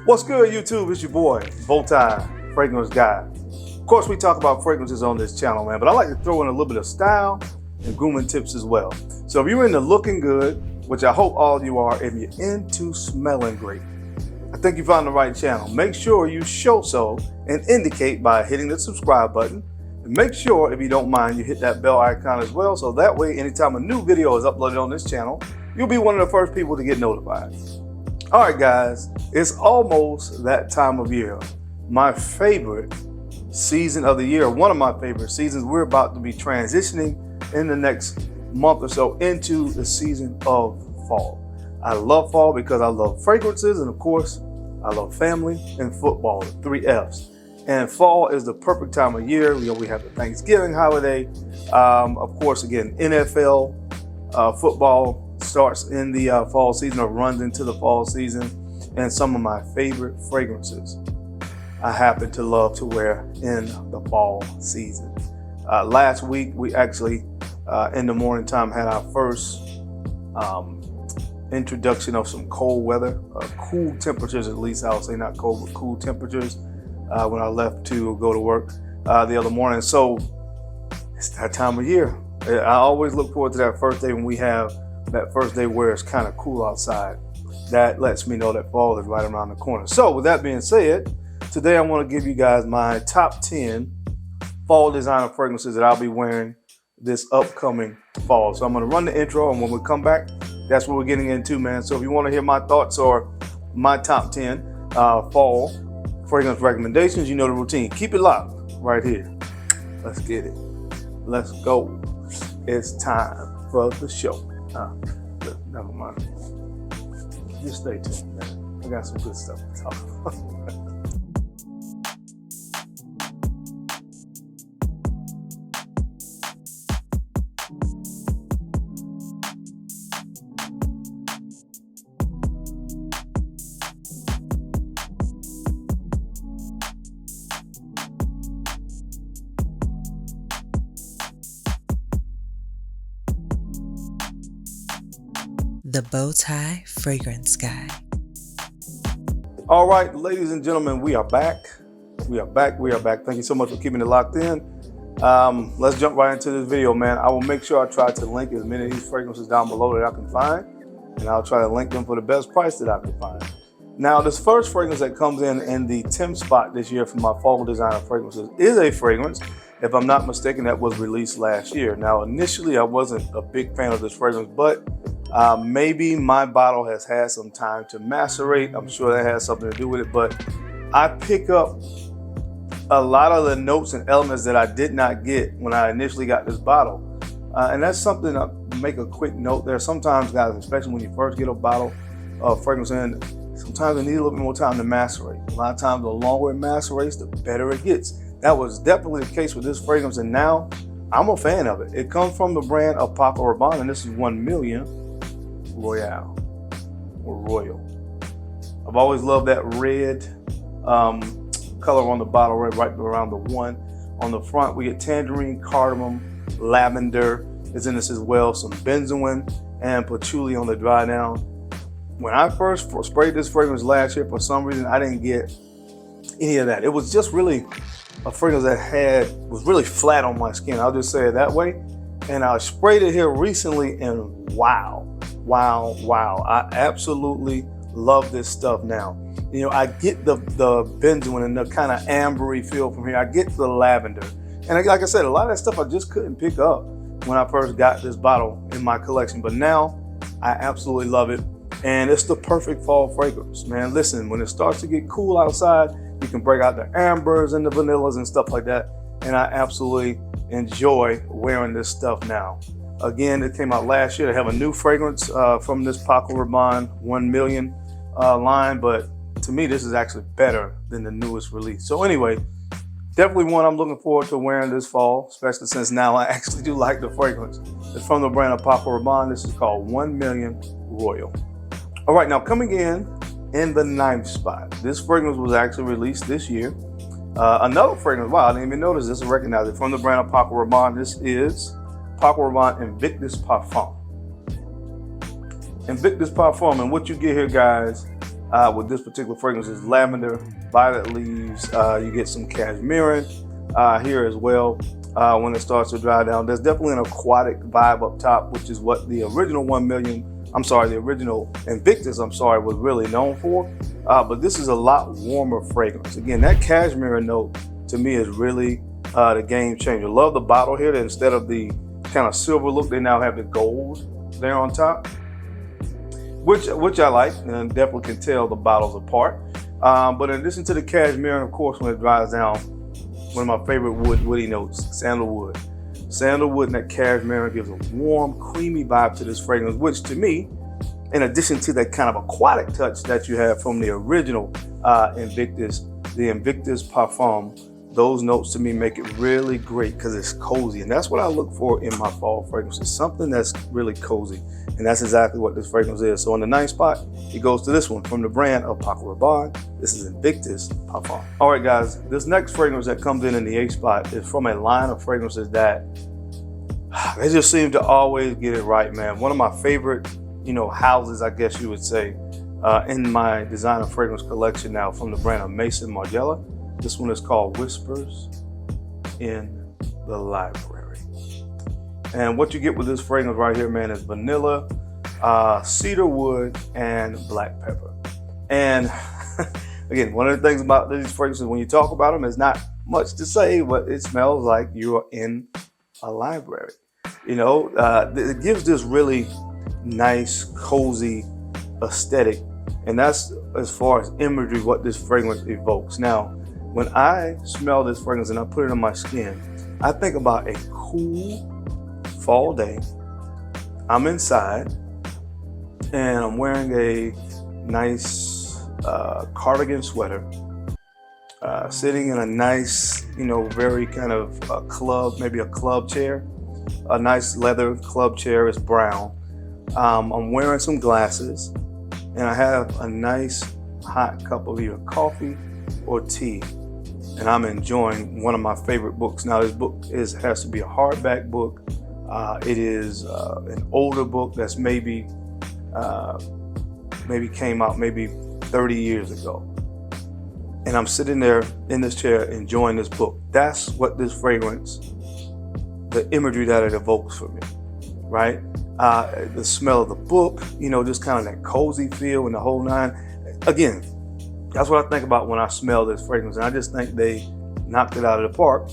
What's good, YouTube? It's your boy, BowTie, Fragrance Guy. Of course, we talk about fragrances on this channel, man, but I like to throw in a little bit of style and grooming tips as well. So if you're into looking good, which I hope all of you are, if you're into smelling great, I think you found the right channel. Make sure you show so and indicate by hitting the subscribe button. And make sure, if you don't mind, you hit that bell icon as well, so that way anytime a new video is uploaded on this channel, you'll be one of the first people to get notified. All right, guys, it's almost that time of year. My favorite season of the year, one of my favorite seasons. We're about to be transitioning in the next month or so into the season of fall. I love fall because I love fragrances, and of course, I love family and football, the 3 F's. And fall is the perfect time of year. We have the Thanksgiving holiday. Of course, again, NFL football starts in the fall season or runs into the fall season. And some of my favorite fragrances I happen to love to wear in the fall season. Last week, we actually, in the morning time, had our first introduction of some cold weather, cool temperatures, at least I'll say, not cold, but cool temperatures when I left to go to work the other morning. So it's that time of year. I always look forward to that first day when we have that first day where it's kind of cool outside. That lets me know that fall is right around the corner. So with that being said, today I want to give you guys my top 10 fall designer fragrances that I'll be wearing this upcoming fall. So I'm going to run the intro, and when we come back, that's what we're getting into, man. So if you want to hear my thoughts or my top 10 fall fragrance recommendations, you know the routine. Keep it locked right here. Let's get it. Let's go. It's time for the show. Never mind. Just stay tuned, man. I got some good stuff to talk about. The BowTie Fragrance Guy. All right, ladies and gentlemen, we are back. We are back. Thank you so much for keeping it locked in. Let's jump right into this video, man. I will make sure I try to link as many of these fragrances down below that I can find, and I'll try to link them for the best price that I can find. Now, this first fragrance that comes in the 10th spot this year for my fall designer fragrances is a fragrance, if I'm not mistaken, that was released last year. Now, initially, I wasn't a big fan of this fragrance, but maybe my bottle has had some time to macerate. I'm sure that has something to do with it, but I pick up a lot of the notes and elements that I did not get when I initially got this bottle. And that's something I make a quick note there. Sometimes, guys, especially when you first get a bottle of fragrance in, sometimes it needs a little bit more time to macerate. A lot of times, the longer it macerates, the better it gets. That was definitely the case with this fragrance, and now I'm a fan of it. It comes from the brand of Paco Rabanne, and this is 1 Million Royale or Royal. I've always loved that red color on the bottle, right around the 1. On the front, we get tangerine, cardamom, lavender is in this as well, some benzoin and patchouli on the dry down. When I first sprayed this fragrance last year, for some reason, I didn't get any of that. It was just really a fragrance that was really flat on my skin. I'll just say it that way. And I sprayed it here recently, and wow. I absolutely love this stuff now. You know, I get the benzoin and the kind of ambery feel from here. I get the lavender. And like I said, a lot of that stuff I just couldn't pick up when I first got this bottle in my collection. But now I absolutely love it. And it's the perfect fall fragrance, man. Listen, when it starts to get cool outside, you can break out the ambers and the vanillas and stuff like that. And I absolutely enjoy wearing this stuff now. Again, it came out last year. They have a new fragrance from this Paco Rabanne 1 Million line, but to me, this is actually better than the newest release. So anyway, definitely one I'm looking forward to wearing this fall, especially since now I actually do like the fragrance. It's from the brand of Paco Rabanne. This is called 1 Million Royal. All right, now coming in the 9th spot. This fragrance was actually released this year. Another fragrance, wow, I didn't even notice this, I recognize it, from the brand of Paco Rabanne. This is Paco Rabanne Invictus Parfum. Invictus Parfum, and what you get here, guys, with this particular fragrance is lavender, violet leaves. You get some cashmere here as well. When it starts to dry down, there's definitely an aquatic vibe up top, which is what the original the original Invictus, was really known for. But this is a lot warmer fragrance. Again, that cashmere note to me is really the game changer. Love the bottle here. That instead of the kind of silver look, they now have the gold there on top, which I like, and definitely can tell the bottles apart. But in addition to the cashmere, and of course, when it dries down, one of my favorite woody notes, sandalwood. Sandalwood and that cashmere gives a warm, creamy vibe to this fragrance, which to me, in addition to that kind of aquatic touch that you have from the original Invictus, the Invictus Parfum, those notes to me make it really great because it's cozy. And that's what I look for in my fall fragrances, something that's really cozy. And that's exactly what this fragrance is. So on the 9th spot, it goes to this one from the brand of Paco Rabanne. This is Invictus Parfum. All right, guys, this next fragrance that comes in the 8th spot is from a line of fragrances that they just seem to always get it right, man. One of my favorite, houses, I guess you would say, in my designer fragrance collection now from the brand of Maison Margiela. This one is called Whispers in the Library. And what you get with this fragrance right here, man, is vanilla, cedar wood, and black pepper. And again, one of the things about these fragrances, when you talk about them, is not much to say, but it smells like you are in a library. It gives this really nice, cozy aesthetic. And that's as far as imagery, what this fragrance evokes. Now, when I smell this fragrance and I put it on my skin, I think about a cool fall day. I'm inside and I'm wearing a nice cardigan sweater, sitting in a nice, very kind of club, maybe a club chair, a nice leather club chair. It's brown. I'm wearing some glasses and I have a nice hot cup of either coffee or tea. And I'm enjoying one of my favorite books. Now, this book has to be a hardback book. It is an older book that's maybe came out maybe 30 years ago. And I'm sitting there in this chair enjoying this book. That's what this fragrance, the imagery that it evokes for me, right? The smell of the book, just kind of that cozy feel and the whole nine. Again, that's what I think about when I smell this fragrance. And I just think they knocked it out of the park.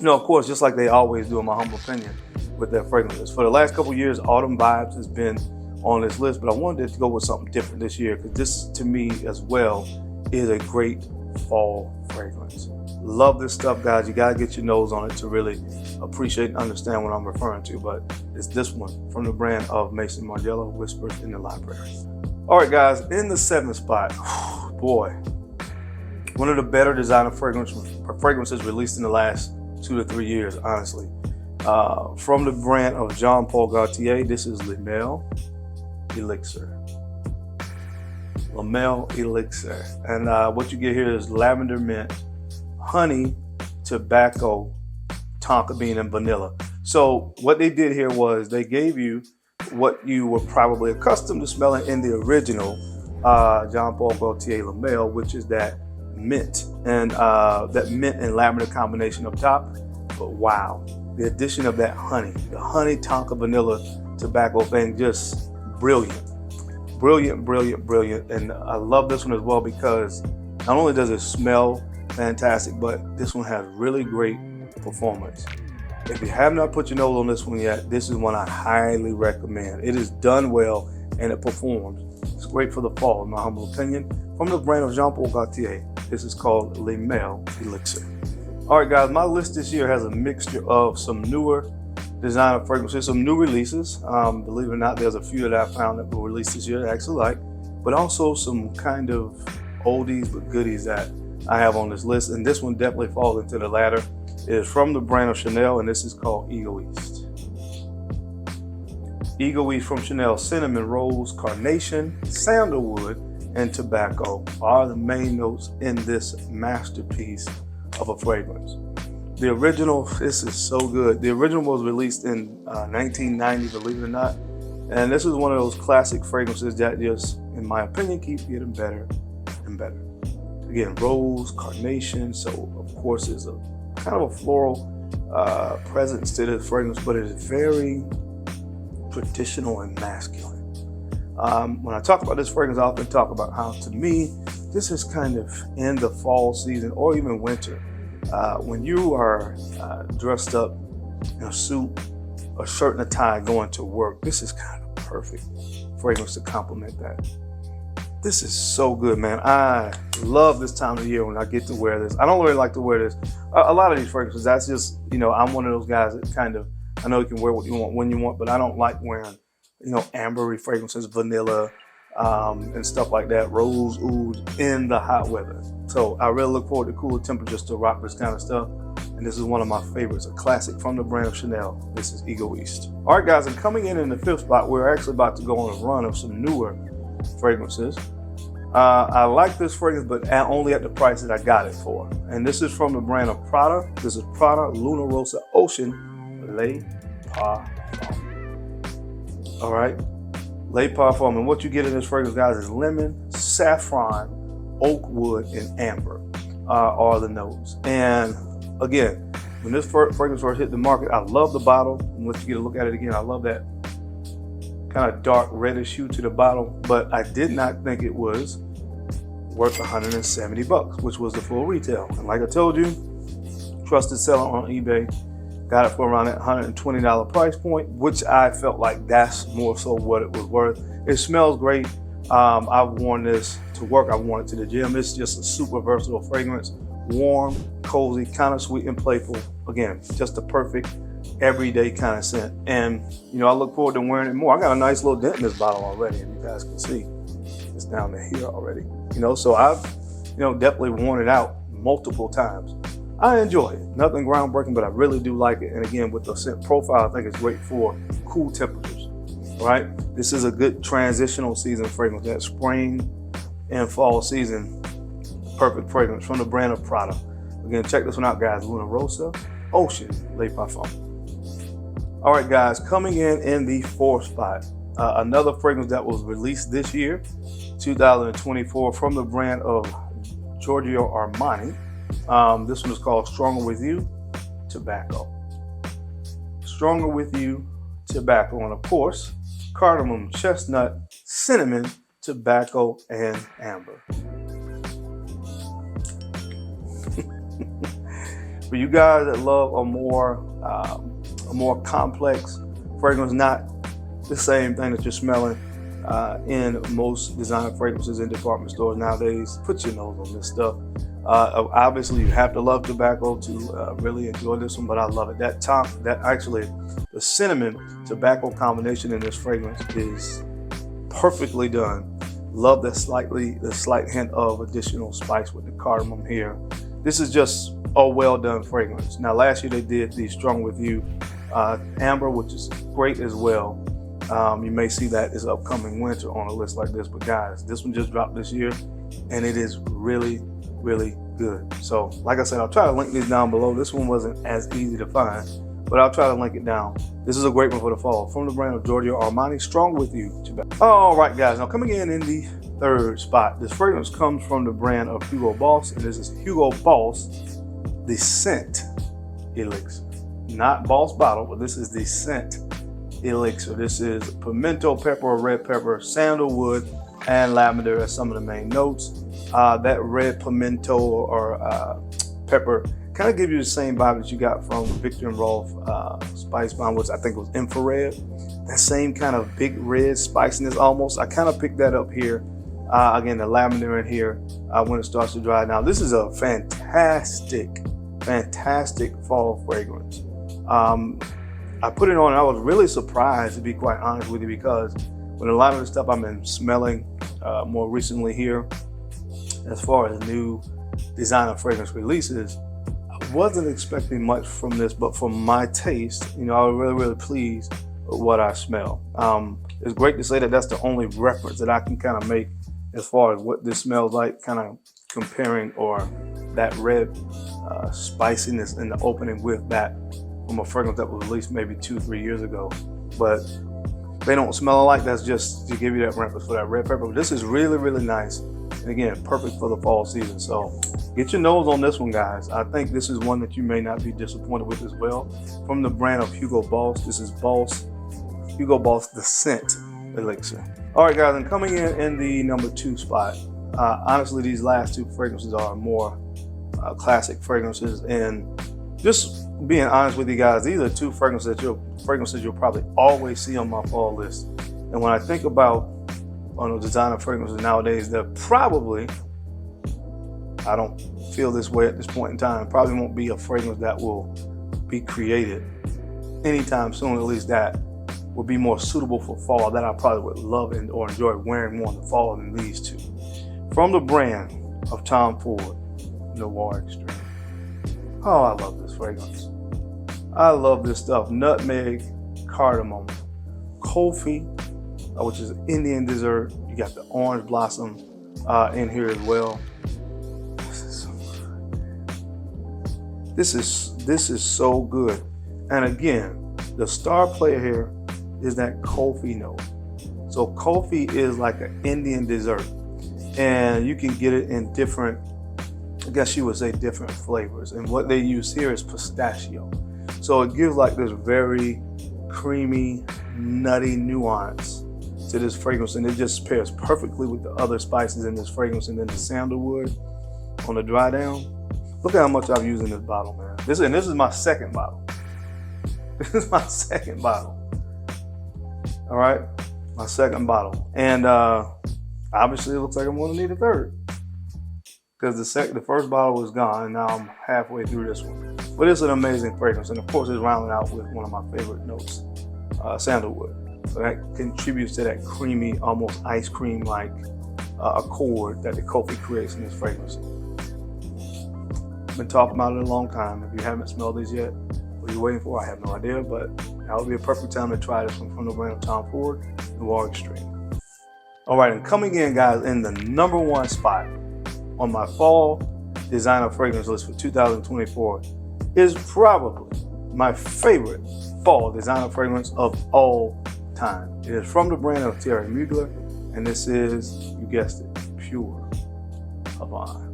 Of course, just like they always do, in my humble opinion, with their fragrances. For the last couple of years, Autumn Vibes has been on this list, but I wanted to go with something different this year because this, to me as well, is a great fall fragrance. Love this stuff, guys. You gotta get your nose on it to really appreciate and understand what I'm referring to, but it's this one from the brand of Maison Margiela, Whispers in the Library. All right, guys, in the 7th spot, boy, one of the better designer fragrances released in the last 2 to 3 years, honestly. From the brand of Jean Paul Gaultier, this is Le Male Elixir. Le Male Elixir. And what you get here is lavender mint, honey, tobacco, tonka bean, and vanilla. So what they did here was they gave you what you were probably accustomed to smelling in the original Jean Paul Gaultier Le Male, which is that mint and that mint and lavender combination up top. But wow, the addition of that honey, the honey tonka vanilla tobacco thing, just brilliant. And I love this one as well because not only does it smell fantastic, but this one has really great performance. If you have not put your nose on this one yet, this is one I highly recommend. It is done well and it performs. It's great for the fall, in my humble opinion. From the brand of Jean Paul Gaultier, this is called Le Male Elixir. All right, guys, my list this year has a mixture of some newer designer fragrances, some new releases. Believe it or not, there's a few that I found that were released this year that I actually like, but also some kind of oldies but goodies that I have on this list. And this one definitely falls into the latter. It is from the brand of Chanel, and this is called Egoist. Egoist from Chanel, cinnamon, rose, carnation, sandalwood, and tobacco are the main notes in this masterpiece of a fragrance. The original, this is so good. The original was released in 1990, believe it or not. And this is one of those classic fragrances that just in my opinion, keep getting better and better. Again, rose, carnation, so of course there's a kind of a floral presence to this fragrance, but it is very traditional and masculine. When I talk about this fragrance, I often talk about how, to me, this is kind of in the fall season or even winter. When you are dressed up in a suit, a shirt and a tie going to work, this is kind of perfect fragrance to complement that. This is so good, man. I love this time of year when I get to wear this. I don't really like to wear this. A lot of these fragrances, that's just, I'm one of those guys that kind of, I know you can wear what you want when you want, but I don't like wearing, ambery fragrances, vanilla, and stuff like that, rose, oud in the hot weather. So I really look forward to cooler temperatures to rock this kind of stuff. And this is one of my favorites, a classic from the brand of Chanel. This is Egoist. All right, guys, and coming in the fifth spot, we're actually about to go on a run of some newer fragrances. I like this fragrance, but only at the price that I got it for. And this is from the brand of Prada. This is Prada Luna Rossa Ocean Le Parfum. All right, Le Parfum. And what you get in this fragrance, guys, is lemon, saffron, oak wood, and amber are the notes. And again, when this fragrance first hit the market, I love the bottle. And let you get a look at it again. I love that kind of dark reddish hue to the bottle, but I did not think it was worth $170, which was the full retail. And like I told you, trusted seller on eBay, got it for around that $120 price point, which I felt like that's more so what it was worth. It smells great. I've worn this to work. I've worn it to the gym. It's just a super versatile fragrance. Warm, cozy, kind of sweet and playful. Again, just the perfect everyday kind of scent. And I look forward to wearing it more. I got a nice little dent in this bottle already, and you guys can see it's down to here already. So I've definitely worn it out multiple times. I enjoy it. Nothing groundbreaking, but I really do like it. And again, with the scent profile, I think it's great for cool temperatures. All right, this is a good transitional season fragrance. That spring and fall season, perfect fragrance from the brand of Prada. Again, check this one out, guys. Luna Rossa Ocean Le Parfum. All right, guys, coming in the fourth spot, another fragrance that was released this year, 2024, from the brand of Giorgio Armani. This one is called Stronger With You Tobacco. Stronger With You Tobacco, and of course, cardamom, chestnut, cinnamon, tobacco, and amber. For you guys that love a more complex fragrance, not the same thing that you're smelling in most designer fragrances in department stores nowadays, put your nose on this stuff. Obviously, you have to love tobacco to really enjoy this one, but I love it. The cinnamon tobacco combination in this fragrance is perfectly done. Love the slight hint of additional spice with the cardamom here. This is just a well done fragrance. Now, last year they did the Strong With You Amber, which is great as well. You may see that this upcoming winter on a list like this, but guys, this one just dropped this year and it is really, really good. So like I said, I'll try to link these down below. This one wasn't as easy to find, but I'll try to link it down. This is a great one for the fall from the brand of Giorgio Armani, Strong With You Tobacco. All right, guys, now coming in the third spot, this fragrance comes from the brand of Hugo Boss, and this is Hugo Boss, the Scent Elixir. Not Boss Bottle, but this is the Scent Elixir. This is pimento pepper, red pepper, sandalwood, and lavender as some of the main notes. That red pimento or pepper kind of give you the same vibe that you got from Victor and Rolf Spice Bomb, which I think was infrared. That same kind of big red spiciness almost. I kind of picked that up here. Again, the lavender in here when it starts to dry. Now, this is a fantastic fall fragrance. I put it on and I was really surprised, to be quite honest with you, because when a lot of the stuff I've been smelling more recently here, as far as new designer fragrance releases, I wasn't expecting much from this, but for my taste, I was really, really pleased with what I smell. It's great to say that that's the only reference that I can kind of make as far as what this smells like, kind of comparing or that red spiciness in the opening with that from a fragrance that was released maybe 2-3 years ago. But they don't smell alike. That's just to give you that reference for that red pepper. But this is really, really nice. And again, perfect for the fall season. So get your nose on this one, guys. I think this is one that you may not be disappointed with as well. From the brand of Hugo Boss, this is Hugo Boss The Scent Elixir. All right, guys, and coming in the number 2 spot. Honestly, these last 2 fragrances are more classic fragrances. And just being honest with you guys, these are 2 fragrances you'll probably always see on my fall list. And when I think about designer fragrances nowadays, they're probably, I don't feel this way at this point in time, probably won't be a fragrance that will be created anytime soon. At least that will be more suitable for fall, that I probably would love or enjoy wearing more in the fall than these 2. From the brand of Tom Ford, Noir Extreme. Oh, I love this fragrance. I love this stuff. Nutmeg, cardamom, coffee, which is Indian dessert. You got the orange blossom in here as well. This is so good. And again, the star player here is that coffee note. So coffee is like an Indian dessert, and you can get it in different, I guess you would say, different flavors. And what they use here is pistachio. So it gives like this very creamy, nutty nuance to this fragrance, and it just pairs perfectly with the other spices in this fragrance. And then the sandalwood on the dry down. Look at how much I've used in this bottle, man. This is my second bottle. This is my second bottle. All right, my second bottle. And obviously it looks like I'm gonna need a third, because the first bottle was gone, and now I'm halfway through this one. But it's an amazing fragrance, and of course it's rounded out with one of my favorite notes, sandalwood. So that contributes to that creamy, almost ice cream-like accord that the coffee creates in this fragrance. Been talking about it a long time. If you haven't smelled these yet, what are you waiting for? I have no idea, but that would be a perfect time to try this one from the brand of Tom Ford, Noir Extreme. All right, and coming in, guys, in the number 1 spot on my fall designer fragrance list for 2024 is probably my favorite fall designer fragrance of all time. It is from the brand of Thierry Mugler, and this is, you guessed it, Pure Havana.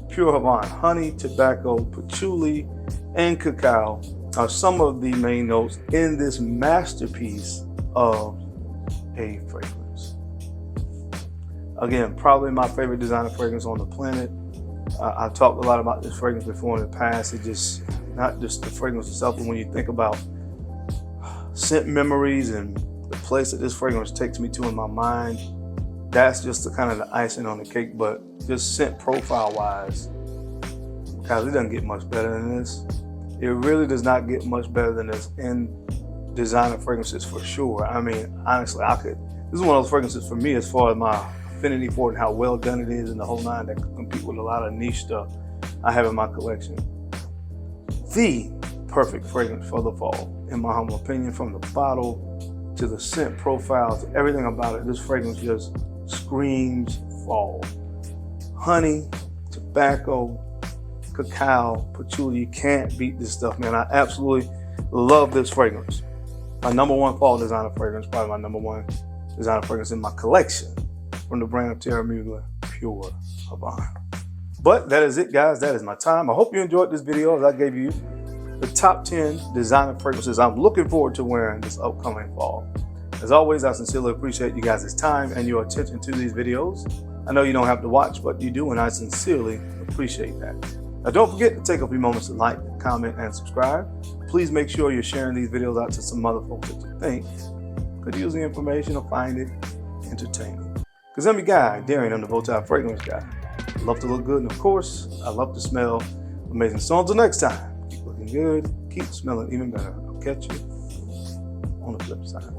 Pure Havana, honey, tobacco, patchouli, and cacao are some of the main notes in this masterpiece of a fragrance. Again, probably my favorite designer fragrance on the planet. I've talked a lot about this fragrance before in the past. It just, not just the fragrance itself, but when you think about scent memories and the place that this fragrance takes me to in my mind, that's just the kind of the icing on the cake. But just scent profile wise, guys, it doesn't get much better than this. It really does not get much better than this in designer fragrances for sure. I mean, honestly, this is one of those fragrances for me, as far as my affinity for it and how well done it is and the whole nine, that can compete with a lot of niche stuff I have in my collection. The perfect fragrance for the fall, in my humble opinion, from the bottle to the scent profiles, everything about it. This fragrance just screams fall. Honey, tobacco, cacao, patchouli. You can't beat this stuff, man. I absolutely love this fragrance. My number 1 fall designer fragrance, probably my number 1 designer fragrance in my collection, from the brand of Thierry Mugler, Pure Havana. But that is it, guys. That is my time. I hope you enjoyed this video, as I gave you the top 10 designer fragrances I'm looking forward to wearing this upcoming fall. As always, I sincerely appreciate you guys' time and your attention to these videos. I know you don't have to watch, but you do, and I sincerely appreciate that. Now, don't forget to take a few moments to like, comment, and subscribe. Please make sure you're sharing these videos out to some other folks that you think could use the information or find it entertaining. Because I'm your guy, Darian. I'm the BowTie Fragrance Guy. I love to look good, and of course, I love to smell amazing. So until next time, keep looking good, keep smelling even better. I'll catch you on the flip side.